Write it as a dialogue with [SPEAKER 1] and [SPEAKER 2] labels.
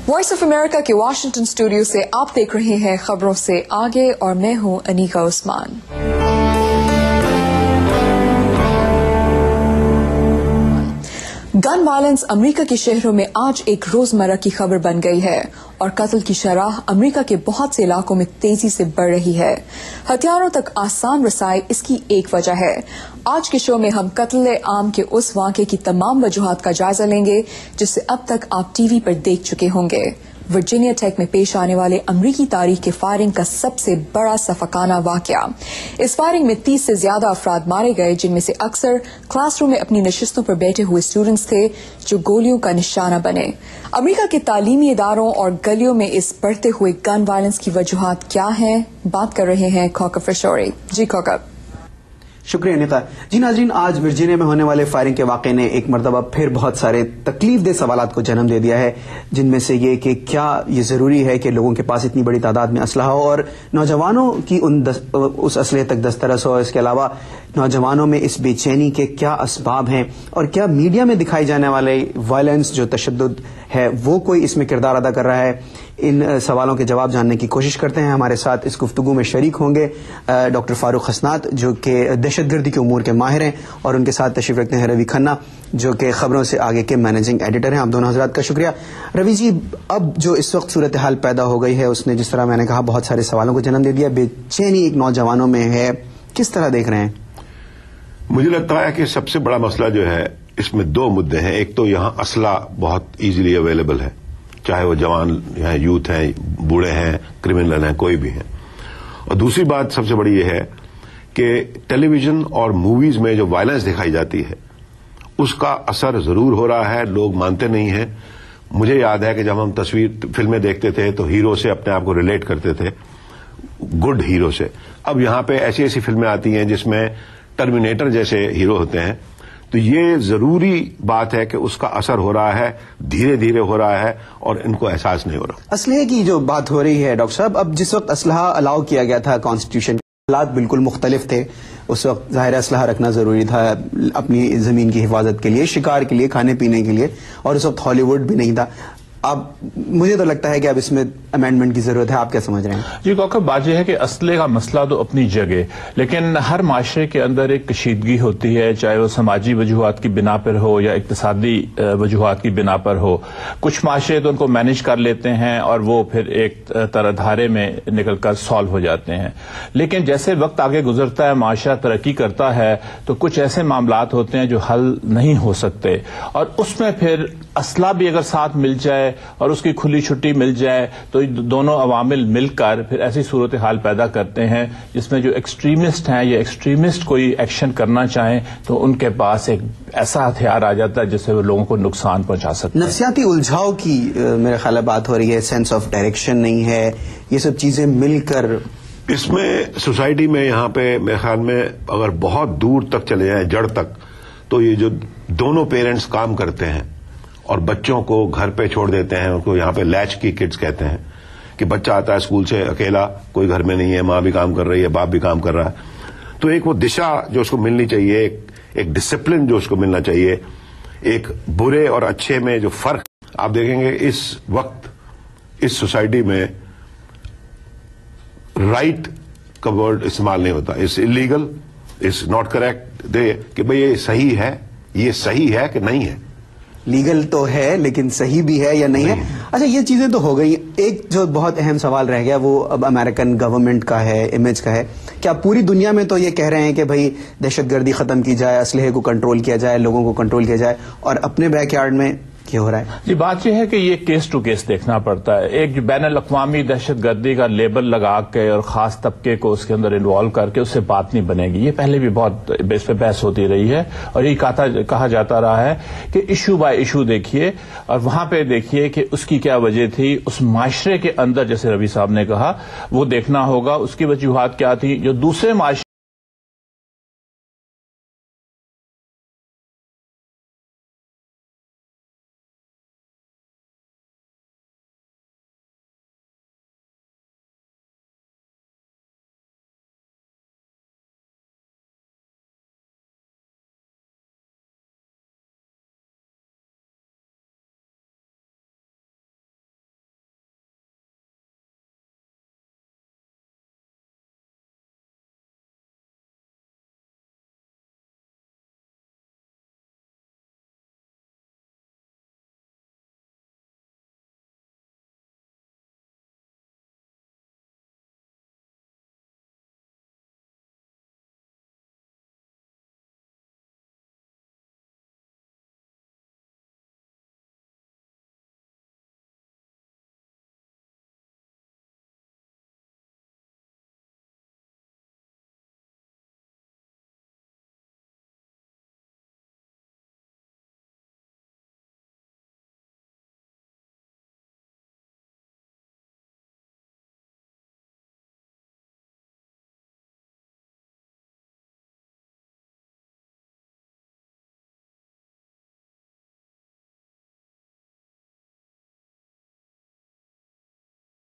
[SPEAKER 1] Voice of America के Washington studio से आप देख रहे हैं खबरों से आगे और मैं हूं Anika Usman. Gun violence America के शहरों में आज एक रोजमर्रा की खबर बन गई है और कत्ल की शरह अमेरिका के बहुत से इलाकों में तेजी से बढ़ रही है। हथियारों तक आसान रसाई इसकी एक वजह है। आज के शो में हम कत्ल आम के उस वाक़े की तमाम वजूहात का जायजा लेंगे जिसे अब तक आप टीवी पर देख चुके होंगे। वर्जीनिया टेक में पेश आने वाले अमरीकी तारीख के फायरिंग का सबसे बड़ा सफकाना वाकया। इस फायरिंग में 30 से ज्यादा अफराद मारे गए, जिनमें से अक्सर क्लासरूम में अपनी नशिस्तों पर बैठे हुए स्टूडेंट्स थे जो गोलियों का निशाना बने। अमरीका के तालीमी इदारों और गलियों में इस बढ़ते हुए गन वायलेंस की वजूहात क्या हैं, बात कर रहे हैं खौकफ रशौरी। जी खौकफ।
[SPEAKER 2] शुक्रिया अनीता। जी नाज़रीन, आज वर्जीनिया में होने वाले फायरिंग के वाक़े ने एक मरतबा फिर बहुत सारे तकलीफ दह सवालात को जन्म दे दिया है, जिनमें से ये कि क्या ये ज़रूरी है कि लोगों के पास इतनी बड़ी तादाद में असलहा हो और नौजवानों की उस असलहे तक दस्तरस हो। इसके अलावा नौजवानों में इस बेचैनी के क्या असबाब हैं और क्या मीडिया में दिखाई जाने वाले वायलेंस जो तशद्दुद है वो कोई इसमें किरदार अदा कर रहा है। इन सवालों के जवाब जानने की कोशिश करते हैं। हमारे साथ इस गुफ्तगू में शरीक होंगे डॉक्टर फारूक हसनात जो कि दहशतगर्दी के उमूर के माहिर हैं, और उनके साथ तशरीफ रखते हैं रवि खन्ना जो कि खबरों से आगे के मैनेजिंग एडिटर हैं। आप दोनों हजरात का शुक्रिया। रवि जी, अब जो इस वक्त सूरत हाल पैदा हो गई है उसने, जिस तरह मैंने कहा, बहुत सारे सवालों को जन्म दे दिया। बेचैनी एक नौजवानों में है, किस तरह देख रहे हैं?
[SPEAKER 3] मुझे लगता है कि सबसे बड़ा मसला जो है इसमें दो मुद्दे हैं। एक तो यहाँ असला बहुत इजीली अवेलेबल है, चाहे वो जवान हैं, यूथ हैं, बूढ़े हैं, क्रिमिनल हैं, कोई भी हैं। और दूसरी बात सबसे बड़ी ये है कि टेलीविजन और मूवीज में जो वायलेंस दिखाई जाती है उसका असर जरूर हो रहा है, लोग मानते नहीं हैं। मुझे याद है कि जब हम फिल्में देखते थे तो हीरो से अपने आप को रिलेट करते थे, गुड हीरो से। अब यहां पे ऐसी ऐसी फिल्में आती हैं जिसमें टर्मिनेटर जैसे हीरो होते हैं, तो ये जरूरी बात है कि उसका असर हो रहा है, धीरे धीरे हो रहा है और इनको एहसास नहीं हो रहा।
[SPEAKER 2] असलहे की जो बात हो रही है डॉक्टर साहब, अब जिस वक्त असलहा अलाउ किया गया था कॉन्स्टिट्यूशन, हालात बिल्कुल मुख्तलिफ थे। उस वक्त ज़ाहिर असलहा रखना जरूरी था अपनी जमीन की हिफाजत के लिए, शिकार के लिए, खाने पीने के लिए, और उस वक्त हॉलीवुड भी नहीं था। अब मुझे तो लगता है कि अब इसमें अमेंडमेंट की जरूरत है। आप क्या समझ रहे हैं?
[SPEAKER 4] जी कौकब, बात यह है कि असले का मसला तो अपनी जगह, लेकिन हर माशरे के अंदर एक कशीदगी होती है, चाहे वो समाजी वजूहात की बिना पर हो या इक्तिसादी वजूहात की बिना पर हो। कुछ माशरे तो उनको मैनेज कर लेते हैं और वो फिर एक तरह धारे में निकल कर सॉल्व हो जाते हैं। लेकिन जैसे वक्त आगे गुजरता है, माशरा तरक्की करता है, तो कुछ ऐसे मामलात होते हैं जो हल नहीं हो सकते, और उसमें फिर असला भी अगर साथ मिल जाए और उसकी खुली छुट्टी मिल जाए तो दोनों अवामिल मिलकर फिर ऐसी सूरत हाल पैदा करते हैं जिसमें जो एक्सट्रीमिस्ट हैं या एक्सट्रीमिस्ट कोई एक्शन करना चाहें तो उनके पास एक ऐसा हथियार आ जाता है जिससे वो लोगों को नुकसान पहुंचा सकते हैं।
[SPEAKER 2] नफसियाती उलझाव की मेरे ख्याल में बात हो रही है, सेंस ऑफ डायरेक्शन नहीं है, ये सब चीजें मिलकर
[SPEAKER 3] इसमें सोसाइटी में यहाँ पे मेरे ख्याल में अगर बहुत दूर तक चले जाए, जड़ तक, तो ये जो दोनों पेरेंट्स काम करते हैं और बच्चों को घर पे छोड़ देते हैं, उनको यहाँ पे लैच की किड्स कहते हैं, कि बच्चा आता है स्कूल से अकेला, कोई घर में नहीं है, माँ भी काम कर रही है, बाप भी काम कर रहा है, तो एक वो दिशा जो उसको मिलनी चाहिए, एक डिसिप्लिन जो उसको मिलना चाहिए, एक बुरे और अच्छे में जो फर्क आप देखेंगे इस वक्त इस सोसाइटी में राइट का वर्ड इस्तेमाल नहीं होता। It's illegal, it's not correct, कि भाई ये सही है कि नहीं है।
[SPEAKER 2] लीगल तो है लेकिन सही भी है या नहीं है। अच्छा, ये चीजें तो हो गई। एक जो बहुत अहम सवाल रह गया वो अब अमेरिकन गवर्नमेंट का है, इमेज का है। क्या पूरी दुनिया में तो ये कह रहे हैं कि भाई दहशतगर्दी खत्म की जाए, असलहे को कंट्रोल किया जाए, लोगों को कंट्रोल किया जाए, और अपने बैकयार्ड में क्या हो रहा है?
[SPEAKER 4] जी, बात यह है कि ये केस टू केस देखना पड़ता है। एक जो बैनुल अक़वामी दहशतगर्दी का लेबल लगा के और खास तबके को उसके अंदर इन्वॉल्व करके उससे बात नहीं बनेगी। ये पहले भी बहुत इस पे बहस होती रही है और ये कहा जाता रहा है कि इशू बाय इशू देखिए और वहां पे देखिए कि उसकी क्या वजह थी, उस माशरे के अंदर, जैसे रवि साहब ने कहा, वो देखना होगा उसकी वजूहात क्या थी। जो दूसरे माशरे